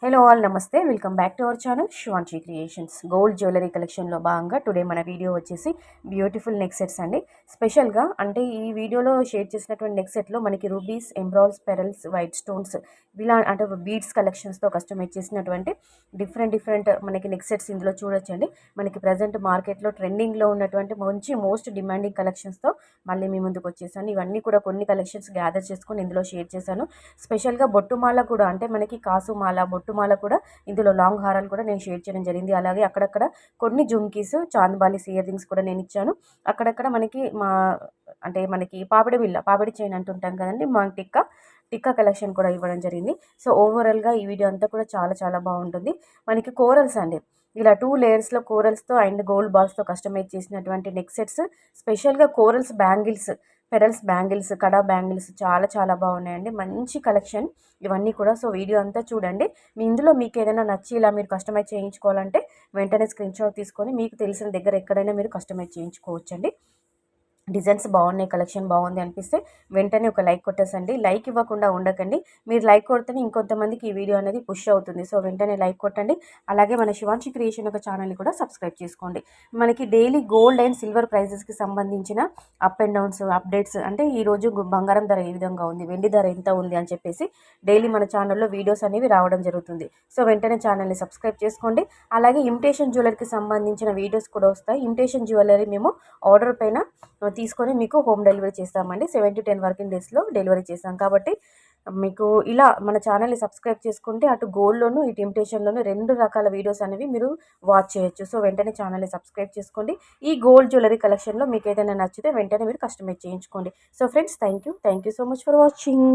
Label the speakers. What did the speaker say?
Speaker 1: Hello all నమస్తే welcome back to our channel Shivanshi creations. Gold jewellery కలెక్షన్లో భాగంగా today మన వీడియో వచ్చేసి బ్యూటిఫుల్ నెక్ సెట్స్ అండి. స్పెషల్గా అంటే ఈ వీడియోలో షేర్ చేసినటువంటి నెక్ సెట్లో మనకి రూబీస్, ఎంబ్రాయిల్స్, పెరల్స్, వైట్ స్టోన్స్ ఇలా అంటే బీడ్స్ కలెక్షన్స్తో కస్టమైజ్ చేసినటువంటి డిఫరెంట్ మనకి నెక్ సెట్స్ ఇందులో చూడొచ్చండి. మనకి ప్రజెంట్ మార్కెట్లో ట్రెండింగ్లో ఉన్నటువంటి మోస్ట్ డిమాండింగ్ కలెక్షన్స్తో మళ్ళీ మీ ముందుకు వచ్చేసాను. ఇవన్నీ కూడా కొన్ని కలెక్షన్స్ గ్యాదర్ చేసుకొని ఇందులో షేర్ చేశాను. స్పెషల్గా బొట్టుమాల కూడా అంటే మనకి కాసుమాల, బొట్టుమాల కూడా ఇందులో లాంగ్ హారాలు కూడా నేను షేర్ చేయడం జరిగింది. అలాగే అక్కడక్కడ కొన్ని జుమ్కీస్, చాందబాలిస్ ఇయర్ రింగ్స్ కూడా నేను ఇచ్చాను. అక్కడక్కడ మనకి మనకి పాపిడి చైన్ అంటుంటాం కదండి, మా టిక్కా కలెక్షన్ కూడా ఇవ్వడం జరిగింది. సో ఓవరాల్గా ఈ వీడియో అంతా కూడా చాలా చాలా బాగుంటుంది. మనకి కోరల్స్ అండి, ఇలా 2 లేయర్స్లో కోరల్స్తో అండ్ గోల్డ్ బాల్స్తో కస్టమైజ్ చేసినటువంటి నెక్ సెట్స్. స్పెషల్గా కోరల్స్ బ్యాంగిల్స్, పెరల్స్ బ్యాంగిల్స్, కడా బ్యాంగిల్స్ చాలా చాలా బాగున్నాయండి. మంచి కలెక్షన్ ఇవన్నీ కూడా. సో వీడియో అంతా చూడండి. ఇందులో మీకు ఏదైనా నచ్చి ఇలా మీరు కస్టమైజ్ చేయించుకోవాలంటే వెంటనే స్క్రీన్ షాట్ తీసుకొని మీకు తెలిసిన దగ్గర ఎక్కడైనా మీరు కస్టమైజ్ చేయించుకోవచ్చండి. డిజైన్స్ బాగున్నాయి, కలెక్షన్ బాగుంది అనిపిస్తే వెంటనే ఒక లైక్ కొట్టేసండి. లైక్ ఇవ్వకుండా ఉండకండి. మీరు లైక్ కొడితేనే ఇంకొంతమందికి ఈ వీడియో అనేది పుష్ అవుతుంది. సో వెంటనే లైక్ కొట్టండి. అలాగే మన శివాంశి క్రియేషన్ ఒక ఛానల్ని కూడా సబ్స్క్రైబ్ చేసుకోండి. మనకి డైలీ గోల్డ్ అండ్ సిల్వర్ ప్రైజెస్కి సంబంధించిన అప్ అండ్ డౌన్స్ అప్డేట్స్, అంటే ఈరోజు బంగారం ధర ఏ విధంగా ఉంది, వెండి ధర ఎంత ఉంది అని చెప్పేసి డైలీ మన ఛానల్లో వీడియోస్ అనేవి రావడం జరుగుతుంది. సో వెంటనే ఛానల్ని సబ్స్క్రైబ్ చేసుకోండి. అలాగే ఇమిటేషన్ జ్యువెలరీకి సంబంధించిన వీడియోస్ కూడా వస్తాయి. ఇమిటేషన్ జ్యువెలరీ మేము ఆర్డర్ పైన తీసుకొని మీకు హోమ్ డెలివరీ చేస్తామండి. 7 to 10 వర్కింగ్ డేస్లో డెలివరీ చేస్తాం. కాబట్టి మీకు ఇలా మన ఛానల్ని సబ్స్క్రైబ్ చేసుకుంటే అటు గోల్డ్లోను ఇటు ఇమిటేషన్లోను 2 రకాల వీడియోస్ అనేవి మీరు వాచ్ చేయొచ్చు. సో వెంటనే ఛానల్ని సబ్స్క్రైబ్ చేసుకోండి. ఈ గోల్డ్ జ్యువెలరీ కలెక్షన్లో మీకు ఏదైనా నచ్చితే వెంటనే మీరు కస్టమైజ్ చేయించుకోండి. So friends, thank you so much for watching.